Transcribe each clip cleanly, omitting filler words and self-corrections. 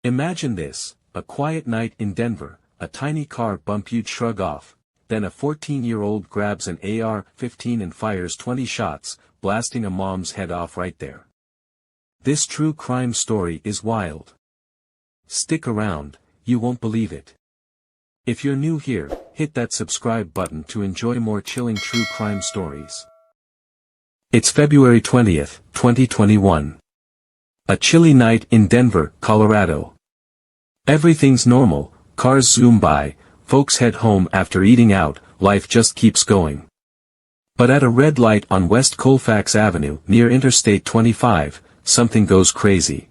Imagine this, a quiet night in Denver, a tiny car bump you'd shrug off, then a 14-year-old grabs an AR-15 and fires 20 shots, blasting a mom's head off right there. This true crime story is wild. Stick around, you won't believe it. If you're new here, hit that subscribe button to enjoy more chilling true crime stories. It's February 20th, 2021. A chilly night in Denver, Colorado. Everything's normal, cars zoom by, folks head home after eating out, life just keeps going. But at a red light on West Colfax Avenue near Interstate 25, something goes crazy.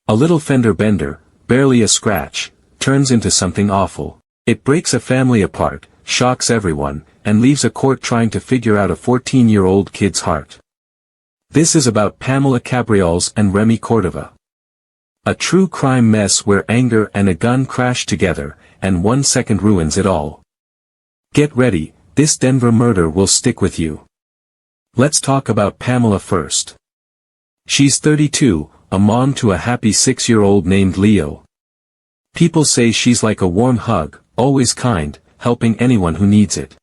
A little fender bender, barely a scratch, turns into something awful. It breaks a family apart, shocks everyone, and leaves a court trying to figure out a 14-year-old kid's heart. This is about Pamela Cabrioles and Remy Cordova. A true crime mess where anger and a gun crash together, and 1 second ruins it all. Get ready, this Denver murder will stick with you. Let's talk about Pamela first. She's 32, a mom to a happy 6-year-old named Leo. People say she's like a warm hug, always kind, helping anyone who needs it.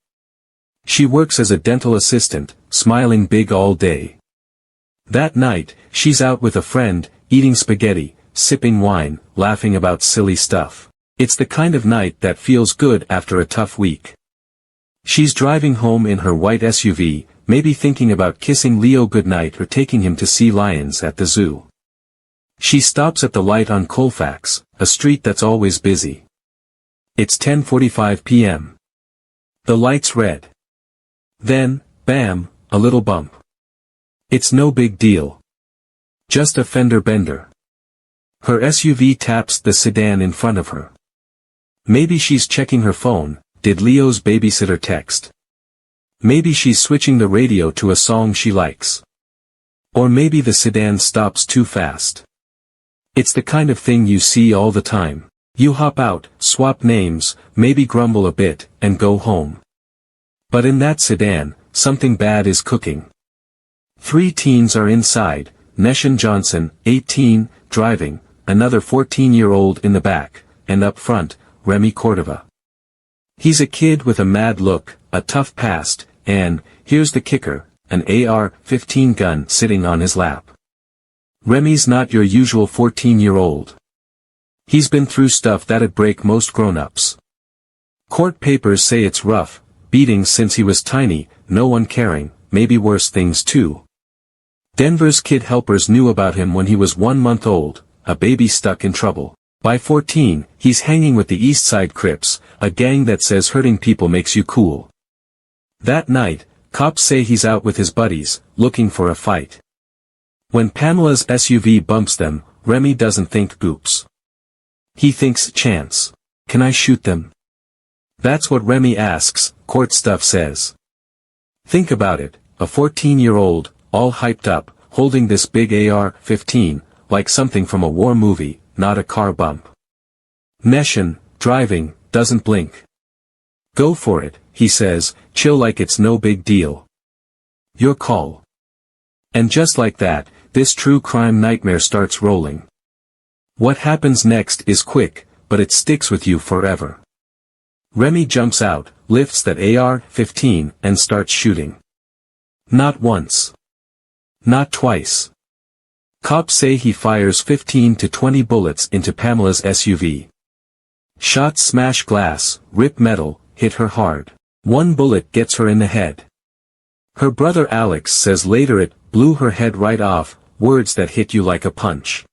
She works as a dental assistant, smiling big all day. That night, she's out with a friend, eating spaghetti, sipping wine, laughing about silly stuff. It's the kind of night that feels good after a tough week. She's driving home in her white SUV, maybe thinking about kissing Leo goodnight or taking him to see lions at the zoo. She stops at the light on Colfax, a street that's always busy. It's 10:45 p.m. The light's red. Then, bam, a little bump. It's no big deal. Just a fender bender. Her SUV taps the sedan in front of her. Maybe she's checking her phone, did Leo's babysitter text? Maybe she's switching the radio to a song she likes. Or maybe the sedan stops too fast. It's the kind of thing you see all the time. You hop out, swap names, maybe grumble a bit, and go home. But in that sedan, something bad is cooking. 3 teens are inside, Neshan Johnson, 18, driving, another 14-year-old in the back, and up front, Remy Cordova. He's a kid with a mad look, a tough past, and, here's the kicker, an AR-15 gun sitting on his lap. Remy's not your usual 14-year-old. He's been through stuff that'd break most grown-ups. Court papers say it's rough, beatings since he was tiny, no one caring, maybe worse things too. Denver's kid helpers knew about him when he was 1 month old, a baby stuck in trouble. By 14, he's hanging with the East Side Crips, a gang that says hurting people makes you cool. That night, cops say he's out with his buddies, looking for a fight. When Pamela's SUV bumps them, Remy doesn't think goops. He thinks chance. Can I shoot them? That's what Remy asks, court stuff says. Think about it, a 14-year-old, all hyped up, holding this big AR-15, like something from a war movie, not a car bump. Neshan, driving, doesn't blink. Go for it, he says, chill like it's no big deal. Your call. And just like that, this true crime nightmare starts rolling. What happens next is quick, but it sticks with you forever. Remy jumps out, lifts that AR-15, and starts shooting. Not once. Not twice. Cops say he fires 15 to 20 bullets into Pamela's SUV. Shots smash glass, rip metal, hit her hard. 1 bullet gets her in the head. Her brother Alex says later it blew her head right off, words that hit you like a punch.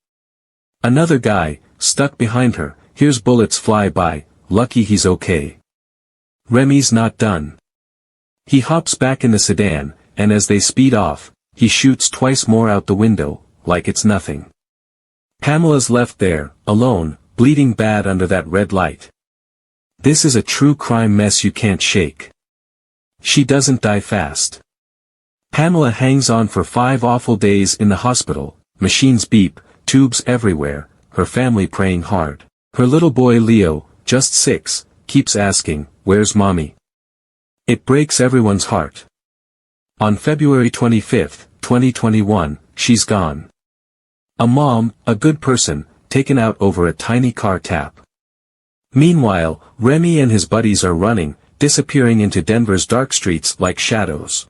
Another guy, stuck behind her, hears bullets fly by, lucky he's okay. Remy's not done. He hops back in the sedan, and as they speed off, he shoots twice more out the window, like it's nothing. Pamela's left there, alone, bleeding bad under that red light. This is a true crime mess you can't shake. She doesn't die fast. Pamela hangs on for 5 awful days in the hospital, machines beep, tubes everywhere, her family praying hard. Her little boy Leo, just 6, keeps asking, "Where's mommy?" It breaks everyone's heart. On February 25, 2021, she's gone. A mom, a good person, taken out over a tiny car tap. Meanwhile, Remy and his buddies are running, disappearing into Denver's dark streets like shadows.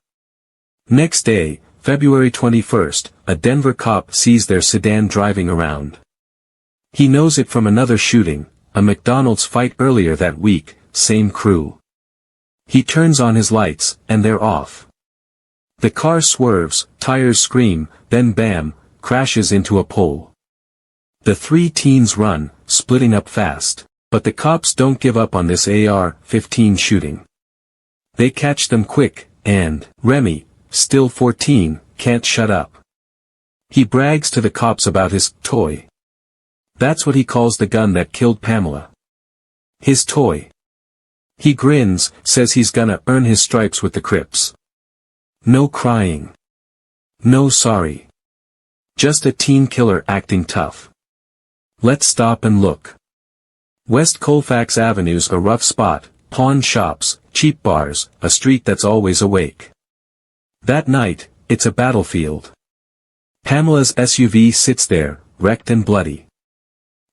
Next day, February 21st, a Denver cop sees their sedan driving around. He knows it from another shooting, a McDonald's fight earlier that week, same crew. He turns on his lights, and they're off. The car swerves, tires scream, then bam, crashes into a pole. The three teens run, splitting up fast. But the cops don't give up on this AR-15 shooting. They catch them quick, and Remy, still 14, can't shut up. He brags to the cops about his toy. That's what he calls the gun that killed Pamela. His toy. He grins, says he's gonna earn his stripes with the Crips. No crying. No sorry. Just a teen killer acting tough. Let's stop and look. West Colfax Avenue's a rough spot, pawn shops, cheap bars, a street that's always awake. That night, it's a battlefield. Pamela's SUV sits there, wrecked and bloody.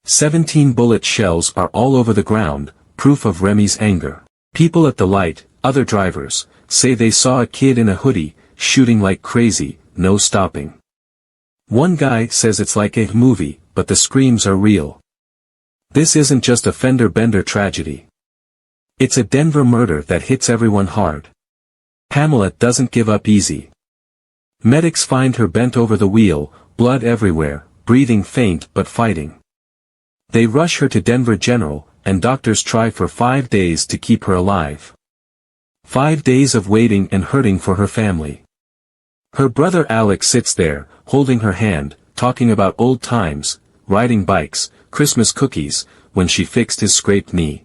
17 bullet shells are all over the ground, proof of Remy's anger. People at the light, other drivers, say they saw a kid in a hoodie, shooting like crazy, no stopping. One guy says it's like a movie, but the screams are real. This isn't just a fender-bender tragedy. It's a Denver murder that hits everyone hard. Pamela doesn't give up easy. Medics find her bent over the wheel, blood everywhere, breathing faint but fighting. They rush her to Denver General, and doctors try for 5 days to keep her alive. 5 days of waiting and hurting for her family. Her brother Alex sits there, holding her hand, talking about old times, riding bikes, Christmas cookies, when she fixed his scraped knee.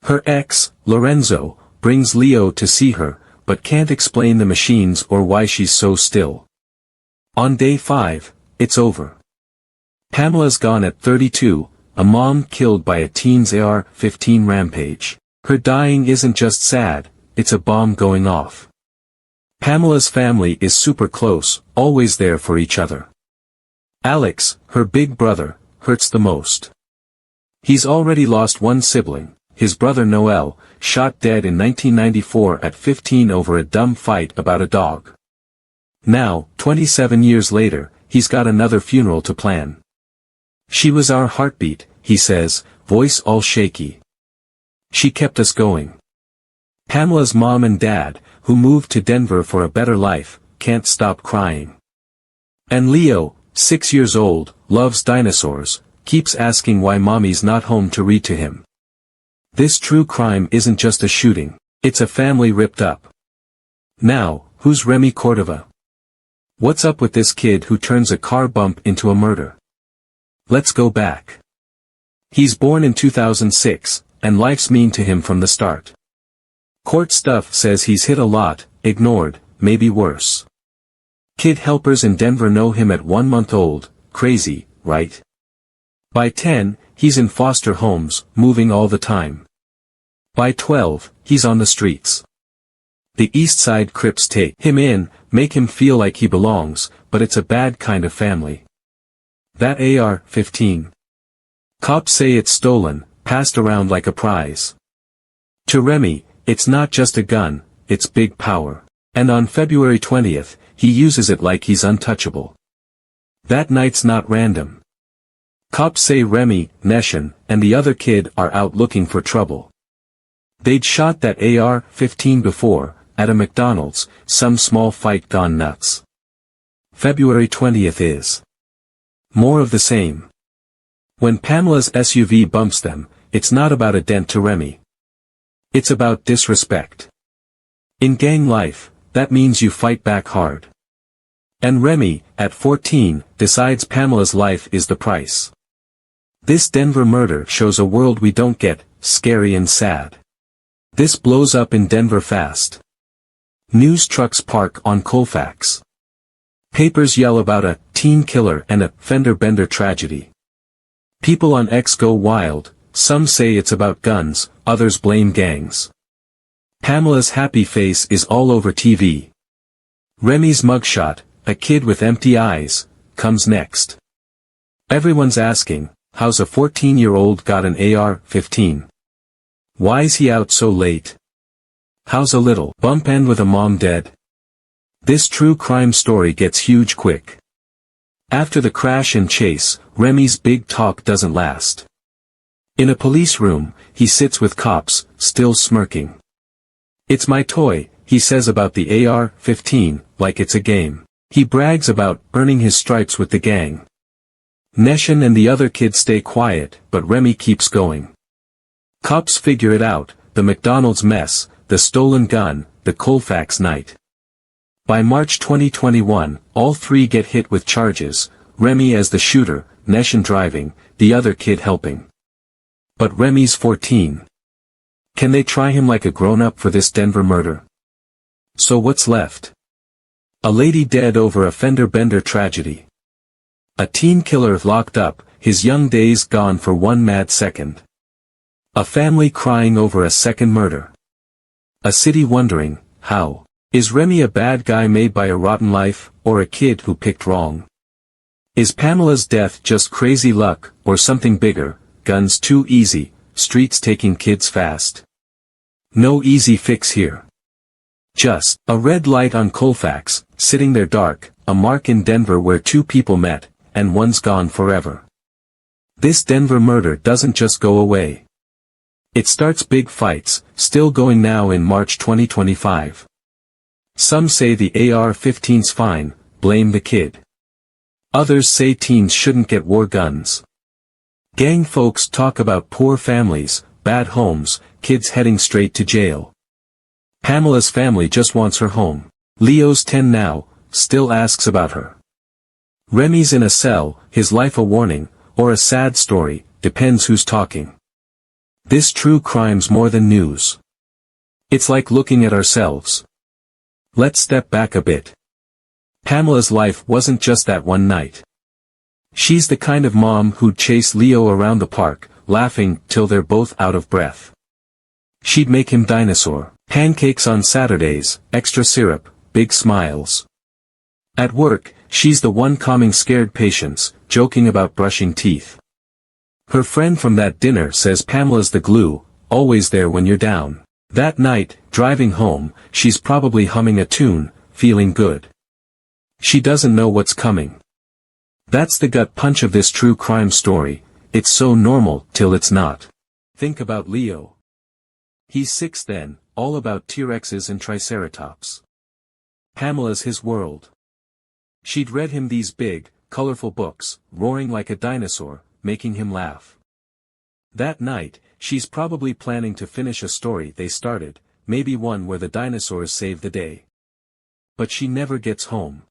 Her ex, Lorenzo, brings Leo to see her, but can't explain the machines or why she's so still. On day 5, it's over. Pamela's gone at 32, a mom killed by a teen's AR-15 rampage. Her dying isn't just sad, it's a bomb going off. Pamela's family is super close, always there for each other. Alex, her big brother, hurts the most. He's already lost one sibling, his brother Noel, shot dead in 1994 at 15 over a dumb fight about a dog. Now, 27 years later, he's got another funeral to plan. She was our heartbeat, he says, voice all shaky. She kept us going. Pamela's mom and dad, who moved to Denver for a better life, can't stop crying. And Leo, 6 years old, loves dinosaurs, keeps asking why mommy's not home to read to him. This true crime isn't just a shooting, it's a family ripped up. Now, who's Remy Cordova? What's up with this kid who turns a car bump into a murder? Let's go back. He's born in 2006, and life's mean to him from the start. Court stuff says he's hit a lot, ignored, maybe worse. Kid helpers in Denver know him at 1 month old, crazy, right? By 10, he's in foster homes, moving all the time. By 12, he's on the streets. The East Side Crips take him in, make him feel like he belongs, but it's a bad kind of family. That AR-15. Cops say it's stolen, passed around like a prize. To Remy, it's not just a gun, it's big power. And on February 20th, he uses it like he's untouchable. That night's not random. Cops say Remy, Neshan, and the other kid are out looking for trouble. They'd shot that AR-15 before, at a McDonald's, some small fight gone nuts. February 20th is more of the same. When Pamela's SUV bumps them, it's not about a dent to Remy. It's about disrespect. In gang life, that means you fight back hard. And Remy, at 14, decides Pamela's life is the price. This Denver murder shows a world we don't get, scary and sad. This blows up in Denver fast. News trucks park on Colfax. Papers yell about a teen killer and a fender-bender tragedy. People on X go wild, some say it's about guns, others blame gangs. Pamela's happy face is all over TV. Remy's mugshot, a kid with empty eyes, comes next. Everyone's asking, how's a 14-year-old got an AR-15? Why's he out so late? How's a little bump end with a mom dead? This true crime story gets huge quick. After the crash and chase, Remy's big talk doesn't last. In a police room, he sits with cops, still smirking. "It's my toy," he says about the AR-15, like it's a game. He brags about earning his stripes with the gang. Neshin and the other kids stay quiet, but Remy keeps going. Cops figure it out, the McDonald's mess, the stolen gun, the Colfax night. By March 2021, all three get hit with charges, Remy as the shooter, Neshin driving, the other kid helping. But Remy's 14. Can they try him like a grown-up for this Denver murder? So what's left? A lady dead over a fender-bender tragedy. A teen killer locked up, his young days gone for one mad second. A family crying over a second murder. A city wondering, how? Is Remy a bad guy made by a rotten life, or a kid who picked wrong? Is Pamela's death just crazy luck, or something bigger, guns too easy, streets taking kids fast? No easy fix here. Just a red light on Colfax, sitting there dark, a mark in Denver where two people met, and one's gone forever. This Denver murder doesn't just go away. It starts big fights, still going now in March 2025. Some say the AR-15's fine, blame the kid. Others say teens shouldn't get war guns. Gang folks talk about poor families, bad homes, kids heading straight to jail. Pamela's family just wants her home. Leo's 10 now, still asks about her. Remy's in a cell, his life a warning, or a sad story, depends who's talking. This true crime's more than news. It's like looking at ourselves. Let's step back a bit. Pamela's life wasn't just that one night. She's the kind of mom who'd chase Leo around the park, laughing till they're both out of breath. She'd make him dinosaur, pancakes on Saturdays, extra syrup, big smiles. At work, she's the one calming scared patients, joking about brushing teeth. Her friend from that dinner says Pamela's the glue, always there when you're down. That night, driving home, she's probably humming a tune, feeling good. She doesn't know what's coming. That's the gut punch of this true crime story, it's so normal till it's not. Think about Leo. He's 6 then, all about T-Rexes and Triceratops. Pamela's his world. She'd read him these big, colorful books, roaring like a dinosaur, making him laugh. That night, she's probably planning to finish a story they started, maybe one where the dinosaurs save the day. But she never gets home.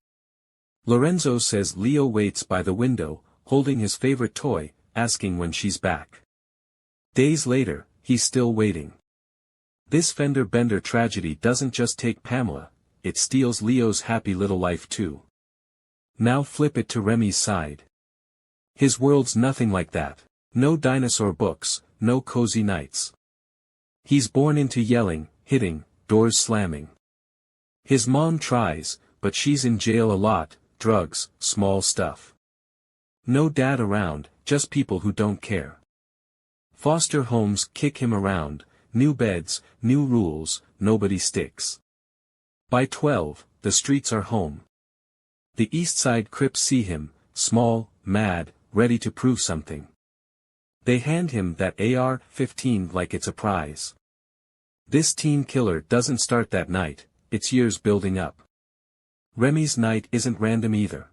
Lorenzo says Leo waits by the window, holding his favorite toy, asking when she's back. Days later, he's still waiting. This fender-bender tragedy doesn't just take Pamela, it steals Leo's happy little life too. Now flip it to Remy's side. His world's nothing like that. No dinosaur books, no cozy nights. He's born into yelling, hitting, doors slamming. His mom tries, but she's in jail a lot, drugs, small stuff. No dad around, just people who don't care. Foster homes kick him around, new beds, new rules, nobody sticks. By 12, the streets are home. The East Side Crips see him, small, mad, ready to prove something. They hand him that AR-15 like it's a prize. This teen killer doesn't start that night, it's years building up. Remy's night isn't random either.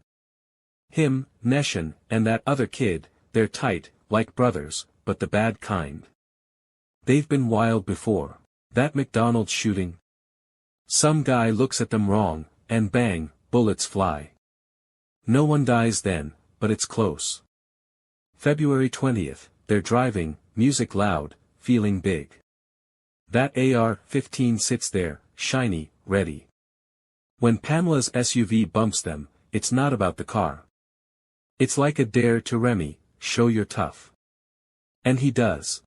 Him, Neshin, and that other kid, they're tight, like brothers, but the bad kind. They've been wild before. That McDonald's shooting. Some guy looks at them wrong, and bang, bullets fly. No one dies then, but it's close. February 20th, they're driving, music loud, feeling big. That AR-15 sits there, shiny, ready. When Pamela's SUV bumps them, it's not about the car. It's like a dare to Remy, show you're tough. And he does.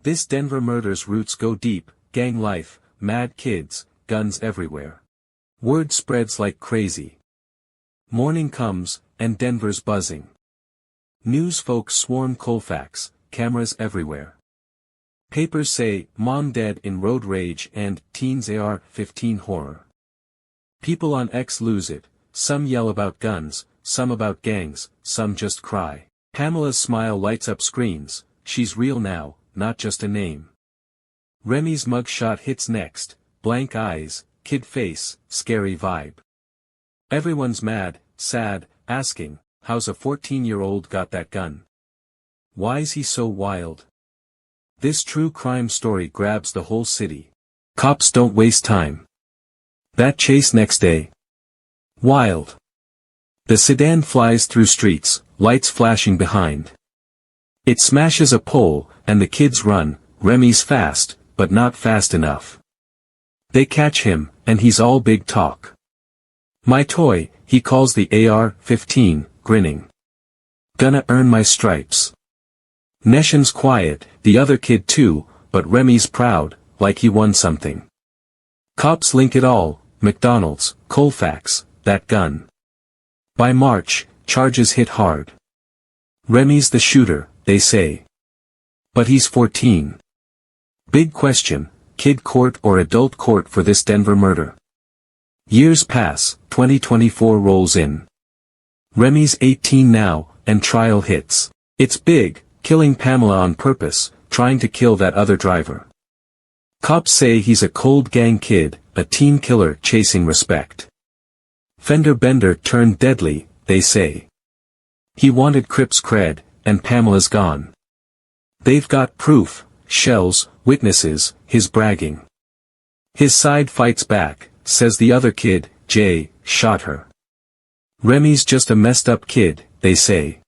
This Denver murder's roots go deep, gang life, mad kids, guns everywhere. Word spreads like crazy. Morning comes, and Denver's buzzing. News folks swarm Colfax, cameras everywhere. Papers say, Mom dead in road rage and teens AR-15 horror. People on X lose it, some yell about guns, some about gangs, some just cry. Pamela's smile lights up screens, she's real now, not just a name. Remy's mugshot hits next, blank eyes, kid face, scary vibe. Everyone's mad, sad, asking, how's a 14-year-old got that gun? Why's he so wild? This true crime story grabs the whole city. Cops don't waste time. That chase next day. Wild. The sedan flies through streets, lights flashing behind. It smashes a pole, and the kids run. Remy's fast, but not fast enough. They catch him, and he's all big talk. My toy, he calls the AR-15, grinning. Gonna earn my stripes. Nesham's quiet, the other kid too, but Remy's proud, like he won something. Cops link it all, McDonald's, Colfax, that gun. By March, charges hit hard. Remy's the shooter, they say. But he's 14. Big question, kid court or adult court for this Denver murder? Years pass, 2024 rolls in. Remy's 18 now, and trial hits. It's big, killing Pamela on purpose, trying to kill that other driver. Cops say he's a cold gang kid, a teen killer chasing respect. Fender bender turned deadly, they say. He wanted Crips cred, and Pamela's gone. They've got proof, shells, witnesses, his bragging. His side fights back, says the other kid, Jay, shot her. Remy's just a messed up kid, they say.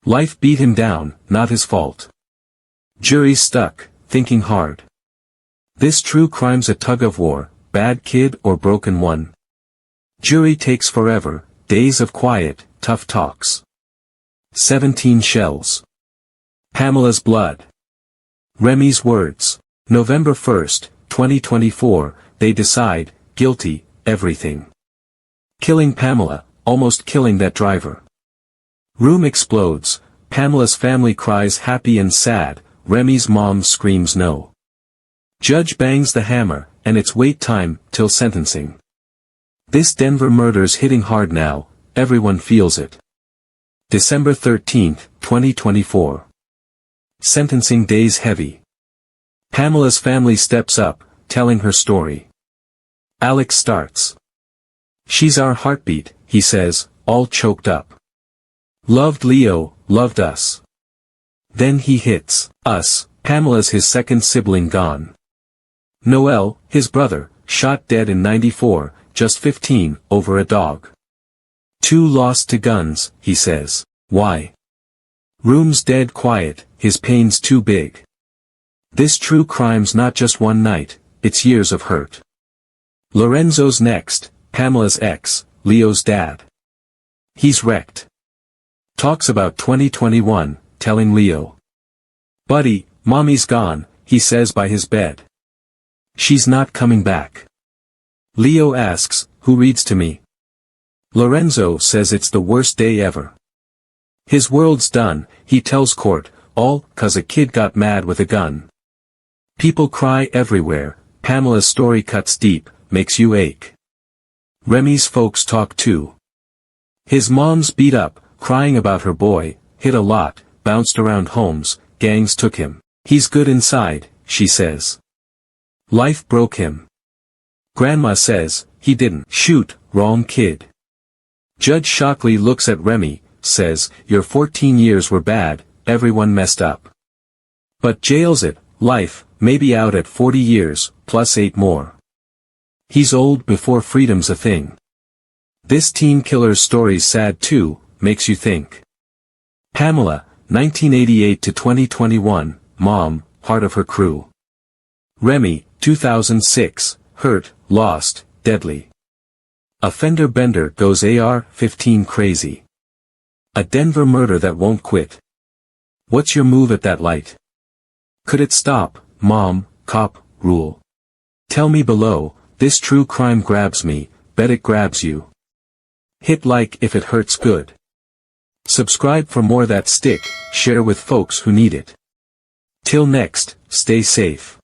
Life beat him down, not his fault. Jury's stuck, thinking hard. This true crime's a tug-of-war, bad kid or broken one. Jury takes forever, days of quiet, tough talks. 17 shells. Pamela's blood. Remy's words. November 1st, 2024, they decide, guilty, everything. Killing Pamela, almost killing that driver. Room explodes, Pamela's family cries happy and sad, Remy's mom screams no. Judge bangs the hammer, and it's wait time, till sentencing. This Denver murder's hitting hard now, everyone feels it. December 13th, 2024. Sentencing days heavy. Pamela's family steps up, telling her story. Alex starts. She's our heartbeat, he says, all choked up. Loved Leo, loved us. Then he hits us, Pamela's his second sibling gone. Noel, his brother, shot dead in '94, just 15, over a dog. 2 lost to guns, he says. Why? Room's dead quiet, his pain's too big. This true crime's not just one night, it's years of hurt. Lorenzo's next, Pamela's ex, Leo's dad. He's wrecked. Talks about 2021, telling Leo. Buddy, mommy's gone, he says by his bed. She's not coming back. Leo asks, who reads to me? Lorenzo says it's the worst day ever. His world's done, he tells court, all 'cause a kid got mad with a gun. People cry everywhere, Pamela's story cuts deep, makes you ache. Remy's folks talk too. His mom's beat up, crying about her boy, hit a lot, bounced around homes, gangs took him. He's good inside, she says. Life broke him. Grandma says, he didn't shoot, wrong kid. Judge Shockley looks at Remy, says, your 14 years were bad, everyone messed up. But jails it, life, maybe out at 40 years, plus 8 more. He's old before freedom's a thing. This teen killer's story's sad too, makes you think. Pamela, 1988 to 2021, mom, part of her crew. Remy, 2006, hurt, lost, deadly. A fender bender goes AR-15 crazy. A Denver murder that won't quit. What's your move at that light? Could it stop, mom, cop, rule? Tell me below, this true crime grabs me, bet it grabs you. Hit like if it hurts good. Subscribe for more that stick, share with folks who need it. Till next, stay safe.